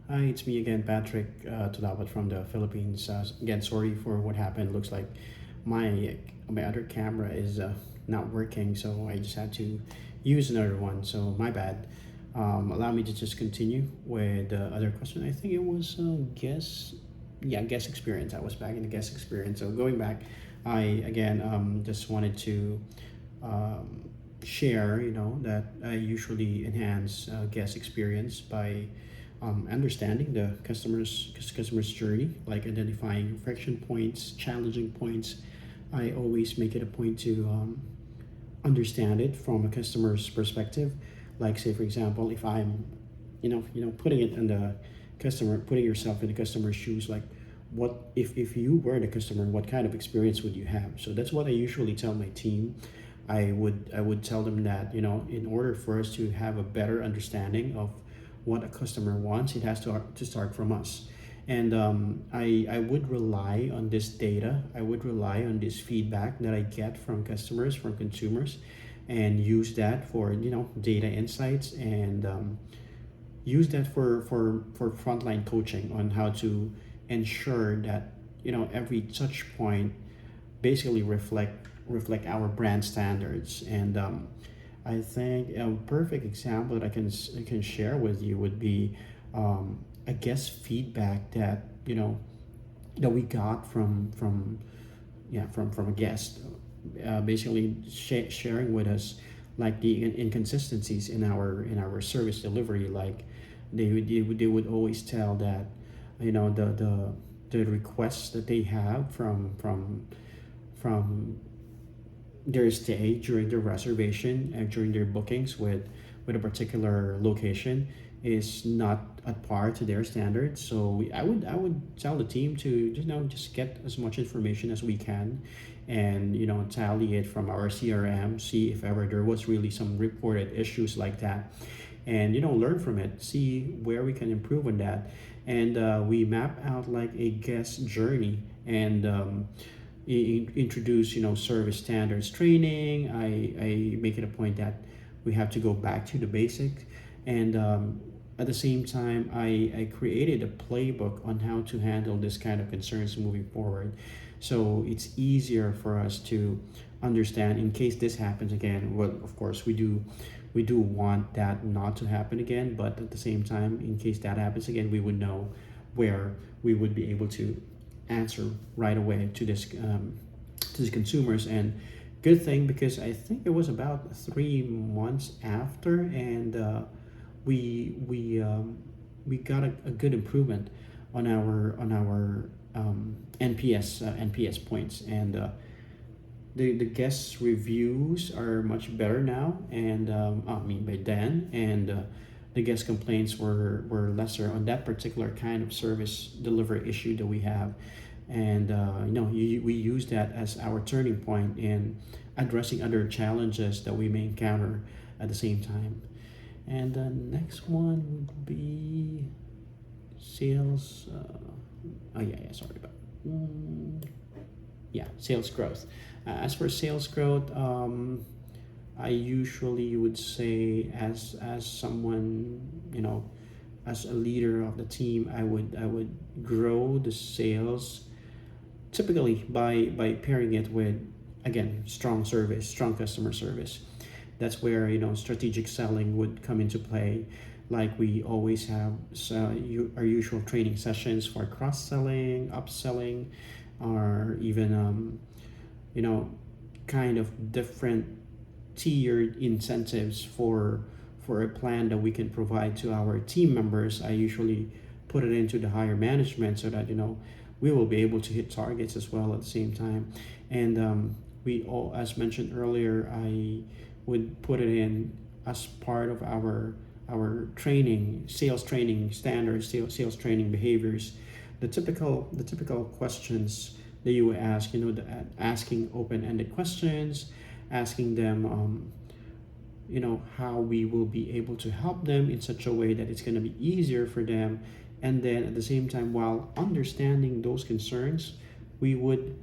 Hi, it's me again, Patrick Tulawat from the Philippines. Again, sorry for what happened. Looks like my other camera is not working, so I just had to use another one. So my bad. Allow me to just continue with the other question. I think it was guest experience. I was back in the guest experience. So going back, I again just wanted to um, share, that I usually enhance guest experience by understanding the customer's journey, like identifying friction points, challenging points. I always make it a point to understand it from a customer's perspective. Like, say for example, if I'm, putting it in the customer, putting yourself in the customer's shoes, like what if you were the customer, what kind of experience would you have? So that's what I usually tell my team. I would tell them that, in order for us to have a better understanding of what a customer wants, it has to start from us. And I would rely on this data. I would rely on this feedback that I get from customers, from consumers, and use that for, data insights, and use that for frontline coaching on how to ensure that, every touch point basically reflect our brand standards. And I think a perfect example that I can share with you would be a guest feedback that, that we got from a guest, basically sharing with us like the inconsistencies in our service delivery. Like they would always tell that, the requests that they have from their stay during their reservation and during their bookings with a particular location is not at par to their standards. So I would tell the team to just get as much information as we can, and tally it from our CRM, see if ever there was really some reported issues like that, and learn from it, see where we can improve on that. And we map out like a guest journey, and introduce service standards training. I make it a point that we have to go back to the basic. And at the same time, I created a playbook on how to handle this kind of concerns moving forward, so it's easier for us to understand in case this happens again. Well, of course we do want that not to happen again, but at the same time, in case that happens again, we would know where we would be able to answer right away to the consumers. And good thing, because I think it was about 3 months after, and we got a good improvement on our NPS points. And the guest reviews are much better now, and I mean by then. And the guest complaints were lesser on that particular kind of service delivery issue that we have. And we use that as our turning point in addressing other challenges that we may encounter at the same time. And the next one would be sales. Oh yeah, sorry about. Yeah, sales growth. As for sales growth, I usually would say, as someone, as a leader of the team, I would grow the sales typically by pairing it with, again, strong service, strong customer service. That's where strategic selling would come into play. Like we always have our usual training sessions for cross selling, upselling, or even you know kind of different tiered incentives for a plan that we can provide to our team members. I usually put it into the higher management so that we will be able to hit targets as well at the same time. And we all, as mentioned earlier, I would put it in as part of our training, sales training standards, sales training behaviors, the typical questions that you would ask, asking open-ended questions, asking them how we will be able to help them in such a way that it's going to be easier for them. And then at the same time, while understanding those concerns, we would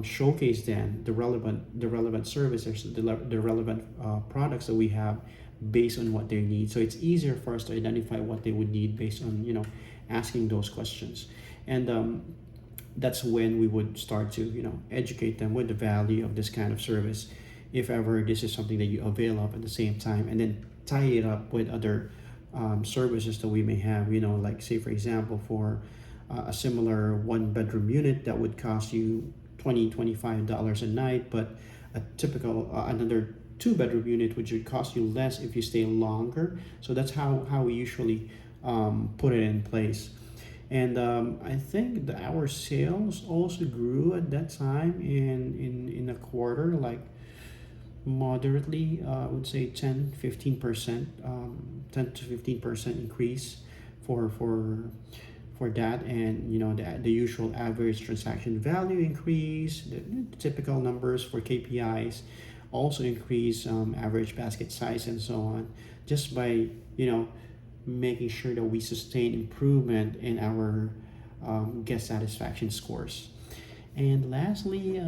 showcase then the relevant services, the relevant products that we have based on what they need. So it's easier for us to identify what they would need based on, asking those questions. And that's when we would start to, educate them with the value of this kind of service, if ever this is something that you avail of at the same time, and then tie it up with other services that we may have, like say for example, for a similar one bedroom unit that would cost you $25 a night, but a typical another two bedroom unit which would cost you less if you stay longer. So that's how we usually put it in place. And I think our sales also grew at that time in a quarter, like moderately, I would say 10-15%, 10 to 15% increase for that. And the usual average transaction value increase, the typical numbers for KPIs also increase, average basket size and so on, just by making sure that we sustain improvement in our guest satisfaction scores. And lastly,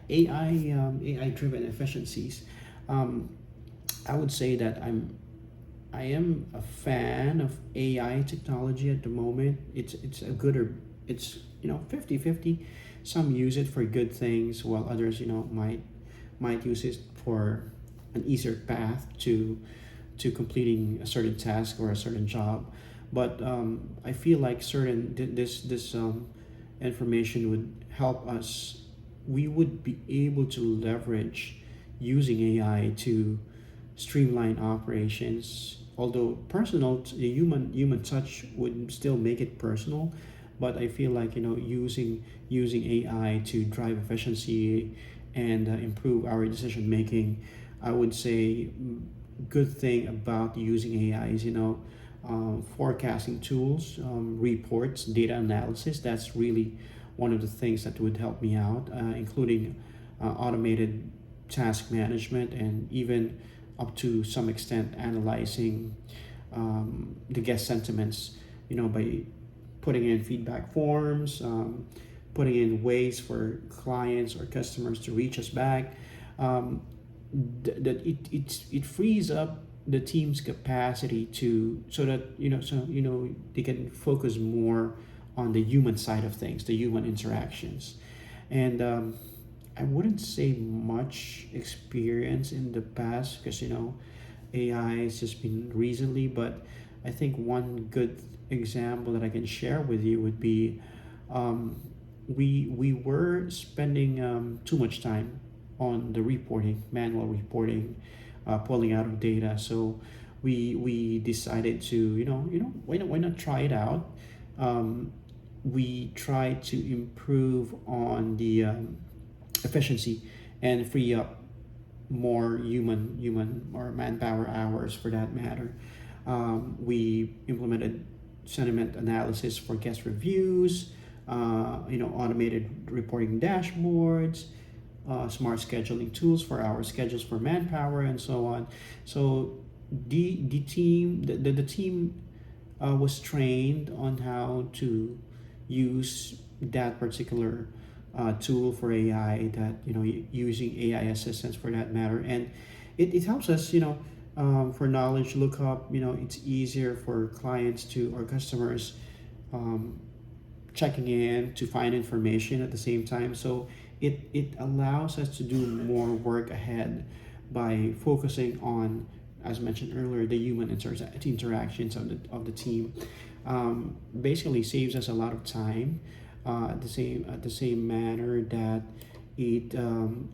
AI driven efficiencies. I would say that I am a fan of AI technology at the moment. It's a good, or it's 50-50. Some use it for good things, while others might use it for an easier path to completing a certain task or a certain job. But I feel like this information would help us. We would be able to leverage using AI to streamline operations. Although personal, the human touch would still make it personal, but I feel like using AI to drive efficiency and improve our decision making. I would say good thing about using AI is forecasting tools, reports, data analysis. That's really one of the things that would help me out, including automated task management, and even up to some extent analyzing the guest sentiments, by putting in feedback forms, putting in ways for clients or customers to reach us back. That it frees up the team's capacity to, so that they can focus more on the human side of things, the human interactions. And I wouldn't say much experience in the past, because AI has just been recently. But I think one good example that I can share with you would be, we were spending too much time on the reporting, manual reporting, pulling out of data. So we decided to, why not try it out. We tried to improve on the efficiency and free up more human or manpower hours, for that matter. We implemented sentiment analysis for guest reviews, automated reporting dashboards, smart scheduling tools for our schedules for manpower, and so on. So the team was trained on how to use that particular tool for AI, that using AI assistance, for that matter. And it helps us, for knowledge lookup. It's easier for clients to, or customers, checking in to find information at the same time. So it allows us to do more work ahead by focusing on, as mentioned earlier, the human interactions of the team. Basically saves us a lot of time, at the same manner that it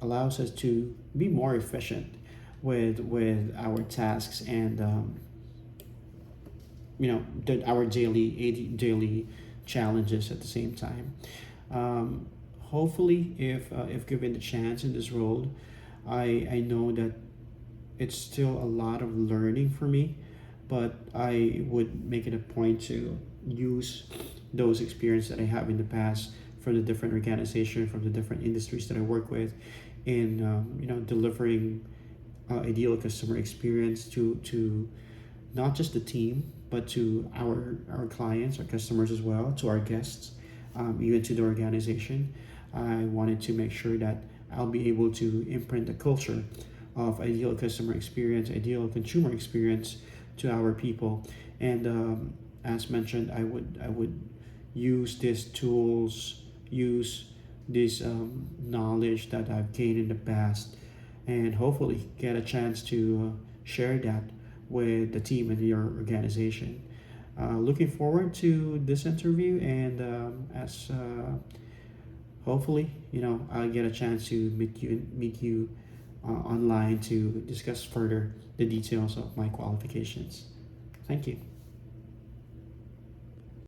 allows us to be more efficient with our tasks, and our daily challenges at the same time. Hopefully, if given the chance in this role, I know that it's still a lot of learning for me, but I would make it a point to use those experiences that I have in the past from the different organizations, from the different industries that I work with, in delivering ideal customer experience to not just the team, but to our clients, our customers as well, to our guests, even to the organization. I wanted to make sure that I'll be able to imprint the culture of ideal customer experience, ideal consumer experience to our people. And as mentioned, I would use these tools, use this knowledge that I've gained in the past, and hopefully get a chance to share that with the team in your organization. Looking forward to this interview, and as hopefully, I'll get a chance to meet you online to discuss further the details of my qualifications. Thank you.